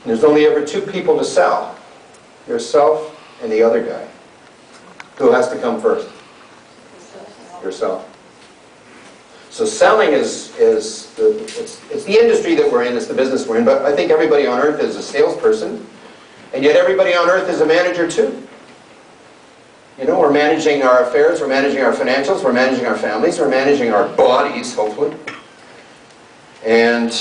There's only ever two people to sell. Yourself and the other guy. Who has to come first? Yourself. So selling it's the industry that we're in, it's the business we're in, but I think everybody on earth is a salesperson, and yet everybody on earth is a manager too. You know, we're managing our affairs, we're managing our financials, we're managing our families, we're managing our bodies, hopefully. And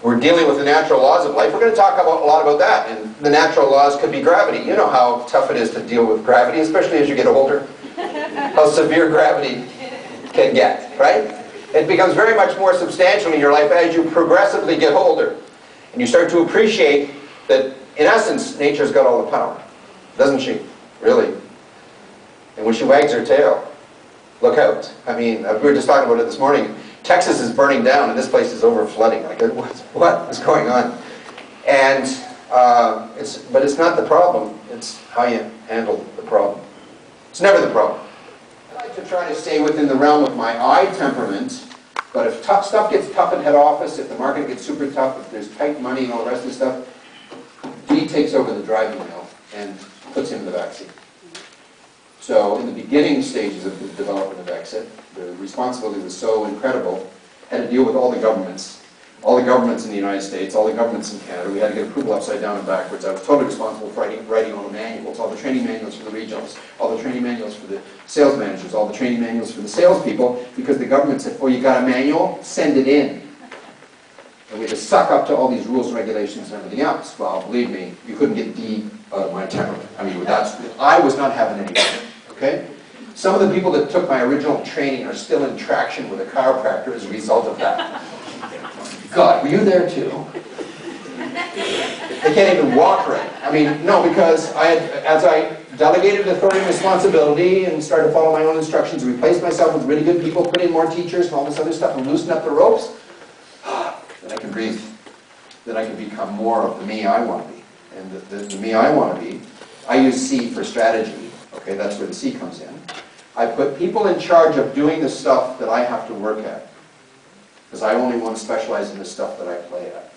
we're dealing with the natural laws of life. We're going to talk a lot about that. And the natural laws could be gravity. You know how tough it is to deal with gravity, especially as you get older. How severe gravity can get, right? It becomes very much more substantial in your life as you progressively get older. And you start to appreciate that, in essence, nature's got all the power. Doesn't she? Really. And when she wags her tail, look out. I mean, we were just talking about it this morning. Texas is burning down, and this place is over flooding. Like, what is going on? And but it's not the problem. It's how you handle the problem. It's never the problem. I like to try to stay within the realm of my I temperament. But if tough stuff gets tough at head office, if the market gets super tough, if there's tight money and all the rest of the stuff, D takes over the driving wheel and puts him in the backseat. So in the beginning stages of the development of EXIT, the responsibility was so incredible. Had to deal with all the governments in the United States, all the governments in Canada. We had to get approval upside down and backwards. I was totally responsible for writing all the manuals, all the training manuals for the regionals, all the training manuals for the sales managers, all the training manuals for the salespeople, because the government said, oh, you got a manual? Send it in. And we had to suck up to all these rules and regulations and everything else. Well, believe me, you couldn't get D out of my temperament. I mean, I was not having any of it. Okay? Some of the people that took my original training are still in traction with a chiropractor as a result of that. God, were you there too? They can't even walk right. I mean, no, because as I delegated authority and responsibility and started to follow my own instructions, replaced myself with really good people, put in more teachers and all this other stuff, and loosened up the ropes, then I can breathe. Then I can become more of the me I want to be. And the me I want to be, I use C for strategy. Okay, that's where the C comes in. I put people in charge of doing the stuff that I have to work at. Because I only want to specialize in the stuff that I play at.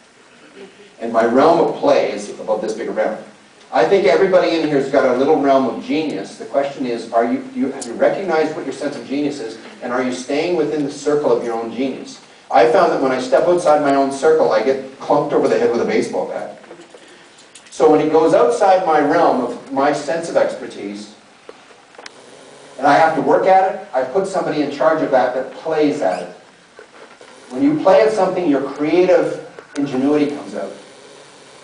And my realm of play is about this big around. I think everybody in here has got a little realm of genius. The question is, have you recognized what your sense of genius is, and are you staying within the circle of your own genius? I found that when I step outside my own circle, I get clunked over the head with a baseball bat. So when it goes outside my realm of my sense of expertise, and I have to work at it, I put somebody in charge of that plays at it. When you play at something, your creative ingenuity comes out.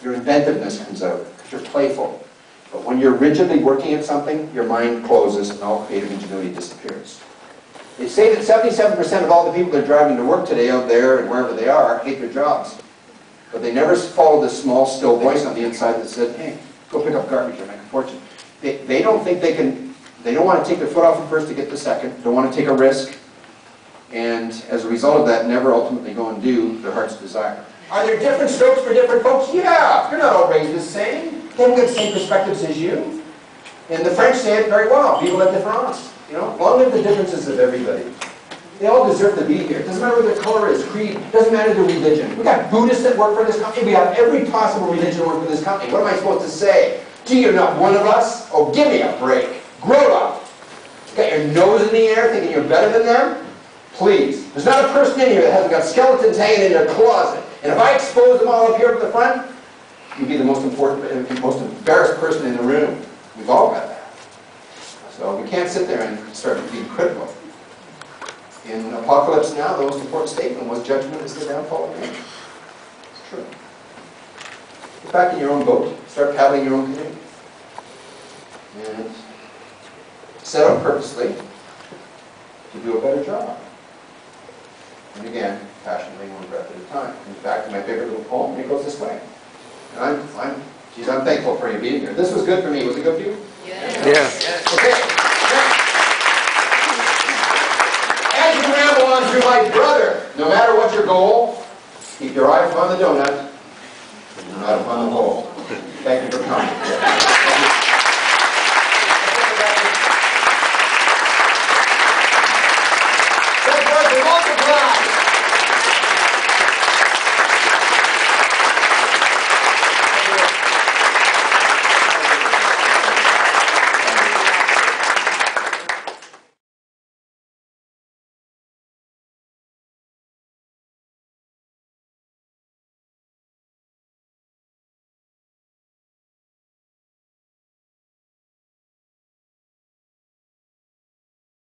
Your inventiveness comes out, because you're playful. But when you're rigidly working at something, your mind closes and all creative ingenuity disappears. They say that 77% of all the people that are driving to work today out there and wherever they are hate their jobs. But they never follow this small, still voice on the inside that said, hey, go pick up garbage or make a fortune. They don't think they can, they don't want to take their foot off the first to get the second, don't want to take a risk, and as a result of that, never ultimately go and do their heart's desire. Are there different strokes for different folks? Yeah, you're not all raised the same. They haven't got the same perspectives as you. And the French say it very well, people have difference. You know, long live the differences of everybody. They all deserve to be here. It doesn't matter what their color is, creed, doesn't matter their religion. We got Buddhists that work for this company. We have every possible religion work for this company. What am I supposed to say? Gee, you're not one of us? Oh, give me a break. Grow up. Got your nose in the air thinking you're better than them? Please. There's not a person in here that hasn't got skeletons hanging in their closet. And if I expose them all up here at the front, you'd be the most important, most embarrassed person in the room. We've all got that. So we can't sit there and start being critical. In Apocalypse Now, the most important statement was, judgment is the downfall of man. It's true. Get back in your own boat. Start paddling your own canoe. And set out purposely to do a better job. And again, passionately, one breath at a time. And back to my favorite little poem, and it goes this way. And I'm thankful for you being here. This was good for me. Was it good for you? Yeah. Okay. As you ramble on through life, brother, no matter what your goal, keep your eye upon the donut, and not upon the hole.